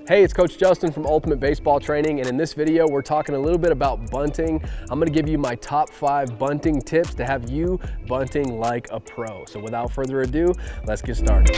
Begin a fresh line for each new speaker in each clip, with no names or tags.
Hey, it's Coach Justin from Ultimate Baseball Training, and in this video we're talking a little bit about bunting. I'm going to give you my top 5 bunting tips to have you bunting like a pro. So without further ado, let's get started.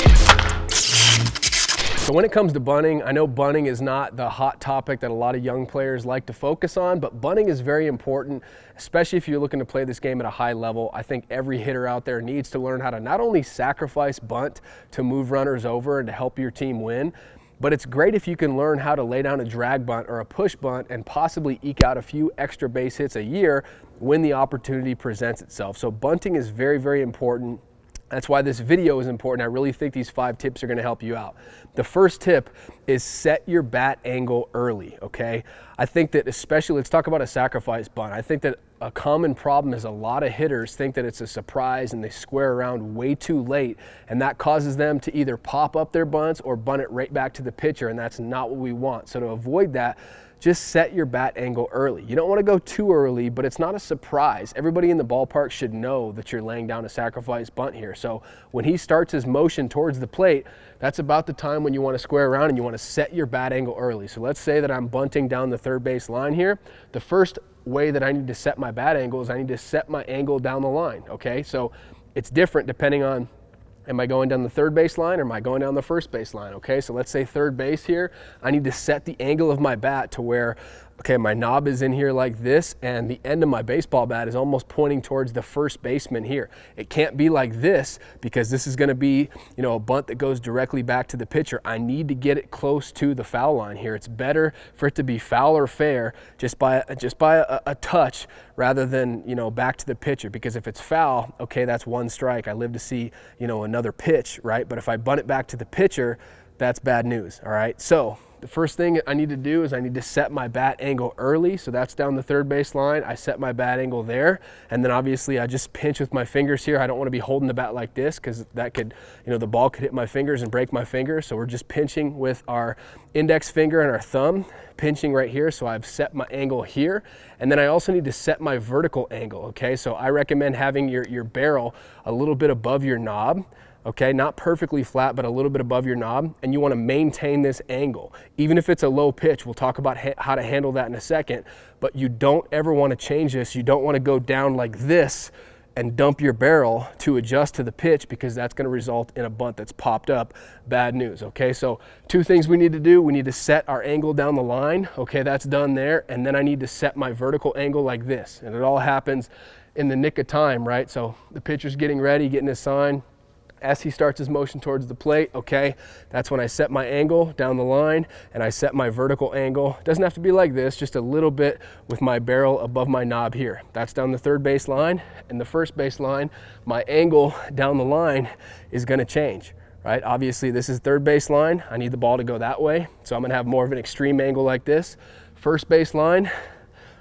So when it comes to bunting, I know bunting is not the hot topic that a lot of young players like to focus on, but bunting is very important, especially if you're looking to play this game at a high level. I think every hitter out there needs to learn how to not only sacrifice bunt to move runners over and to help your team win, but it's great if you can learn how to lay down a drag bunt or a push bunt and possibly eke out a few extra base hits a year when the opportunity presents itself. So bunting is very, very important. That's why this video is important. I really think these 5 tips are going to help you out. The first tip is set your bat angle early, okay? I think that especially, let's talk about a sacrifice bunt. I think that a common problem is a lot of hitters think that it's a surprise and they square around way too late, and that causes them to either pop up their bunts or bunt it right back to the pitcher, and that's not what we want. So to avoid that, just set your bat angle early. You don't want to go too early, but it's not a surprise. Everybody in the ballpark should know that you're laying down a sacrifice bunt here. So when he starts his motion towards the plate, that's about the time when you want to square around and you want to set your bat angle early. So let's say that I'm bunting down the third base line here. The first way that I need to set my bat angle is I need to set my angle down the line, okay? So it's different depending on, am I going down the third base line or am I going down the first base line, okay? So let's say third base here, I need to set the angle of my bat to where, okay, my knob is in here like this and the end of my baseball bat is almost pointing towards the first baseman here. It can't be like this because this is gonna be, you know, a bunt that goes directly back to the pitcher. I need to get it close to the foul line here. It's better for it to be foul or fair just by a touch rather than, you know, back to the pitcher, because if it's foul, okay, that's one strike. I live to see, you know, another pitch, right? But if I bunt it back to the pitcher, that's bad news, all right? So the first thing I need to do is I need to set my bat angle early. So that's down the third base line. I set my bat angle there. And then obviously I just pinch with my fingers here. I don't want to be holding the bat like this because that could, you know, the ball could hit my fingers and break my fingers. So we're just pinching with our index finger and our thumb, pinching right here. So I've set my angle here. And then I also need to set my vertical angle, okay? So I recommend having your barrel a little bit above your knob. Okay, not perfectly flat, but a little bit above your knob, and you want to maintain this angle. Even if it's a low pitch, we'll talk about how to handle that in a second, but you don't ever want to change this. You don't want to go down like this and dump your barrel to adjust to the pitch, because that's going to result in a bunt that's popped up. Bad news, okay? So 2 things we need to do. We need to set our angle down the line. Okay, that's done there, and then I need to set my vertical angle like this, and it all happens in the nick of time, right? So the pitcher's getting ready, getting his sign. As he starts his motion towards the plate, okay, that's when I set my angle down the line and I set my vertical angle. It doesn't have to be like this, just a little bit with my barrel above my knob here. That's down the third base line, and the first base line, my angle down the line is gonna change, right? Obviously this is third base line. I need the ball to go that way, so I'm gonna have more of an extreme angle like this. First base line,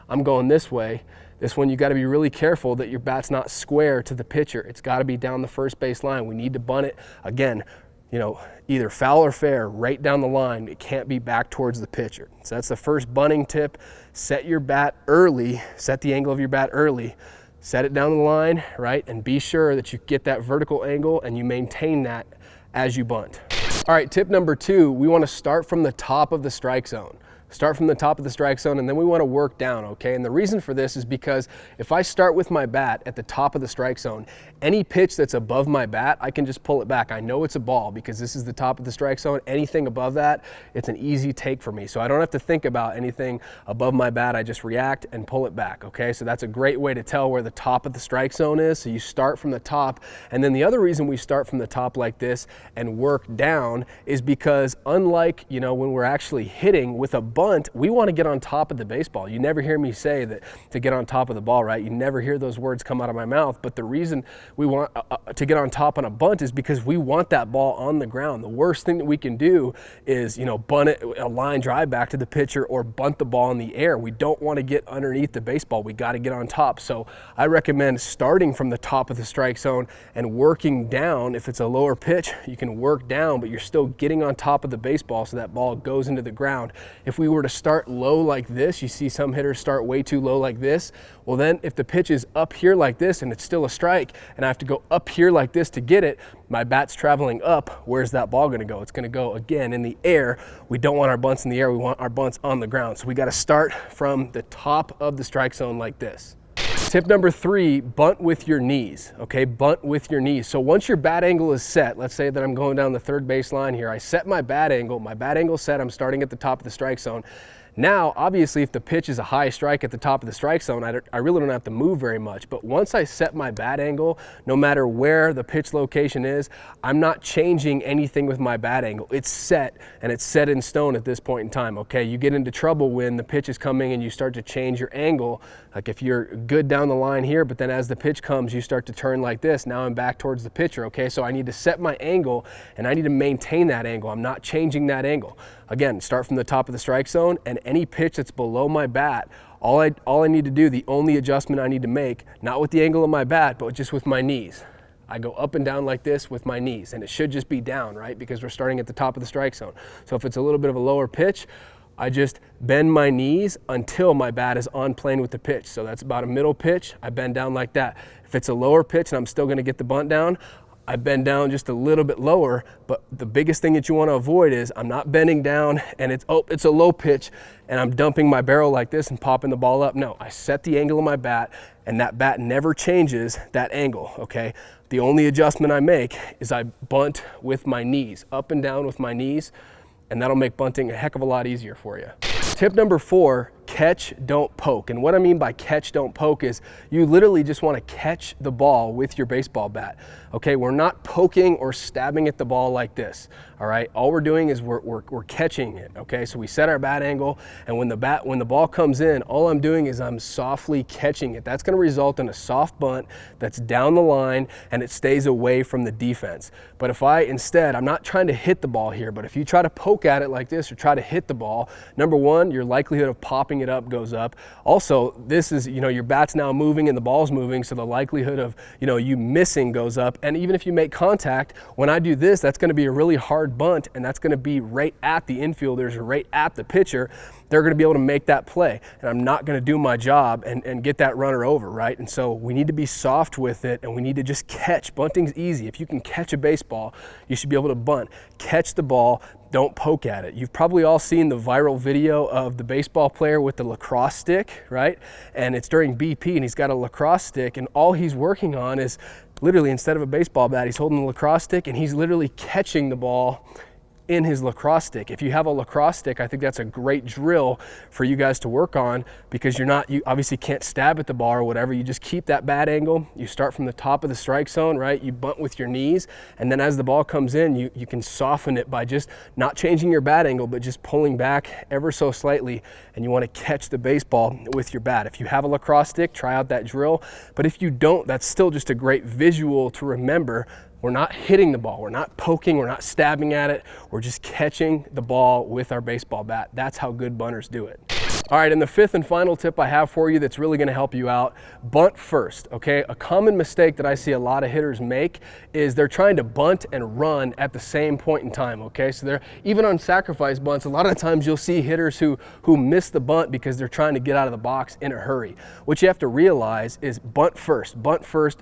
I'm going this way. This one, you got to be really careful that your bat's not square to the pitcher. It's got to be down the first base line. We need to bunt it, again, you know, either foul or fair, right down the line. It can't be back towards the pitcher. So that's the first bunting tip. Set your bat early, set the angle of your bat early, set it down the line, right? And be sure that you get that vertical angle and you maintain that as you bunt. All right, tip number 2, we want to start from the top of the strike zone. Start from the top of the strike zone, and then we want to work down, okay? And the reason for this is because if I start with my bat at the top of the strike zone, any pitch that's above my bat, I can just pull it back. I know it's a ball because this is the top of the strike zone. Anything above that, it's an easy take for me. So I don't have to think about anything above my bat. I just react and pull it back, okay? So that's a great way to tell where the top of the strike zone is. So you start from the top, and then the other reason we start from the top like this and work down is because unlike, you know, when we're actually hitting with a bunt, we want to get on top of the baseball. You never hear me say that to get on top of the ball, right? You never hear those words come out of my mouth, but the reason we want to get on top on a bunt is because we want that ball on the ground. The worst thing that we can do is, you know, bunt it, a line drive back to the pitcher, or bunt the ball in the air. We don't want to get underneath the baseball. We got to get on top. So I recommend starting from the top of the strike zone and working down. If it's a lower pitch, you can work down, but you're still getting on top of the baseball so that ball goes into the ground. If we we were to start low like this, you see some hitters start way too low like this. Well, then if the pitch is up here like this and it's still a strike and I have to go up here like this to get it, my bat's traveling up. Where's that ball going to go? It's going to go again in the air. We don't want our bunts in the air. We want our bunts on the ground. So we got to start from the top of the strike zone like this. Tip number 3, bunt with your knees, okay? Bunt with your knees. So once your bat angle is set, let's say that I'm going down the third base line here, I set my bat angle set, I'm starting at the top of the strike zone. Now, obviously, if the pitch is a high strike at the top of the strike zone, I really don't have to move very much. But once I set my bat angle, no matter where the pitch location is, I'm not changing anything with my bat angle. It's set, and it's set in stone at this point in time, okay? You get into trouble when the pitch is coming and you start to change your angle. Like if you're good down the line here, but then as the pitch comes, you start to turn like this. Now I'm back towards the pitcher, okay? So I need to set my angle, and I need to maintain that angle. I'm not changing that angle. Again, start from the top of the strike zone, and any pitch that's below my bat, all I need to do, the only adjustment I need to make, not with the angle of my bat, but just with my knees. I go up and down like this with my knees, and it should just be down, right? Because we're starting at the top of the strike zone. So if it's a little bit of a lower pitch, I just bend my knees until my bat is on plane with the pitch. So that's about a middle pitch, I bend down like that. If it's a lower pitch and I'm still gonna get the bunt down, I bend down just a little bit lower, but the biggest thing that you want to avoid is I'm not bending down and it's a low pitch and I'm dumping my barrel like this and popping the ball up. No, I set the angle of my bat, and that bat never changes that angle, okay? The only adjustment I make is I bunt with my knees, up and down with my knees, and that'll make bunting a heck of a lot easier for you. Tip number 4, catch, don't poke. And what I mean by catch, don't poke is you literally just want to catch the ball with your baseball bat. Okay, we're not poking or stabbing at the ball like this. All right, all we're doing is we're catching it. Okay, so we set our bat angle, and when the ball comes in, all I'm doing is I'm softly catching it. That's going to result in a soft bunt that's down the line and it stays away from the defense. But if I'm not trying to hit the ball here, but if you try to poke at it like this or try to hit the ball, number 1, your likelihood of popping it up goes up. Also, this is, your bat's now moving and the ball's moving, so the likelihood of, you missing goes up. And even if you make contact, when I do this, that's going to be a really hard bunt, and that's going to be right at the infielders or right at the pitcher. They're going to be able to make that play, and I'm not going to do my job and get that runner over, right? And so we need to be soft with it, and we need to just catch. Bunting's easy. If you can catch a baseball, you should be able to bunt. Catch the ball, don't poke at it. You've probably all seen the viral video of the baseball player with the lacrosse stick, right? And it's during BP, and he's got a lacrosse stick, and all he's working on is literally, instead of a baseball bat, he's holding the lacrosse stick, and he's literally catching the ball in his lacrosse stick. If you have a lacrosse stick, I think that's a great drill for you guys to work on, because you obviously can't stab at the ball or whatever. You just keep that bat angle. You start from the top of the strike zone, right? You bunt with your knees, and then as the ball comes in, you can soften it by just not changing your bat angle, but just pulling back ever so slightly, and you want to catch the baseball with your bat. If you have a lacrosse stick, try out that drill. But if you don't, that's still just a great visual to remember. We're not hitting the ball, we're not poking, we're not stabbing at it, we're just catching the ball with our baseball bat. That's how good bunters do it. All right, and the 5th and final tip I have for you that's really going to help you out, bunt first, okay? A common mistake that I see a lot of hitters make is they're trying to bunt and run at the same point in time, okay? So they're, even on sacrifice bunts, a lot of times you'll see hitters who miss the bunt because they're trying to get out of the box in a hurry. What you have to realize is bunt first,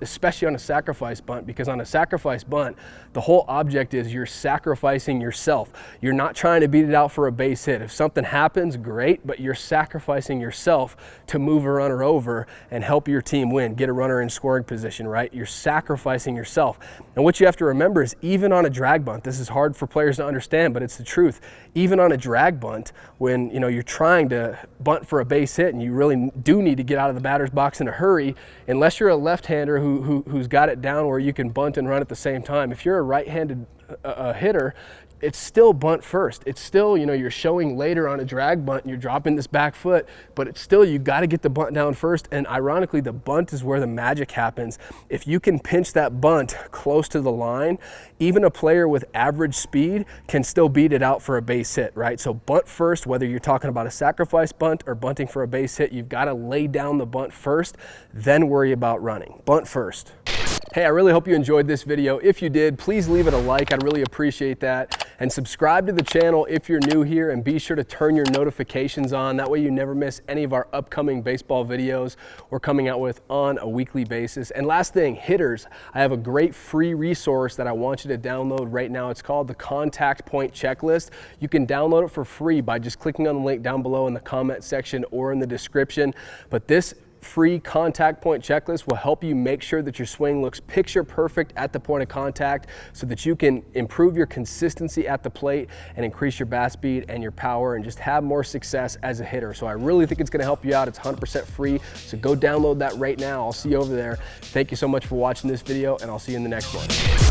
especially on a sacrifice bunt, because on a sacrifice bunt, the whole object is you're sacrificing yourself. You're not trying to beat it out for a base hit. If something happens, great, but you're sacrificing yourself to move a runner over and help your team win, get a runner in scoring position, right? You're sacrificing yourself. And what you have to remember is, even on a drag bunt, this is hard for players to understand, but it's the truth. Even on a drag bunt, when you're trying to bunt for a base hit and you really do need to get out of the batter's box in a hurry, unless you're a left-hander who's got it down where you can bunt and run at the same time. If you're a right-handed hitter, it's still bunt first. It's still, you're showing later on a drag bunt and you're dropping this back foot, but it's still, you got to get the bunt down first. And ironically, the bunt is where the magic happens. If you can pinch that bunt close to the line, even a player with average speed can still beat it out for a base hit, right? So bunt first, whether you're talking about a sacrifice bunt or bunting for a base hit, you've got to lay down the bunt first, then worry about running. Bunt first. Hey, I really hope you enjoyed this video. If you did, please leave it a like. I'd really appreciate that. And subscribe to the channel if you're new here, and be sure to turn your notifications on. That way you never miss any of our upcoming baseball videos we're coming out with on a weekly basis. And last thing, hitters, I have a great free resource that I want you to download right now. It's called the Contact Point Checklist. You can download it for free by just clicking on the link down below in the comment section or in the description. But this free contact point checklist will help you make sure that your swing looks picture perfect at the point of contact, so that you can improve your consistency at the plate and increase your bat speed and your power and just have more success as a hitter. So I really think it's going to help you out. It's 100% free, so go download that right now. I'll see you over there. Thank you so much for watching this video, and I'll see you in the next one.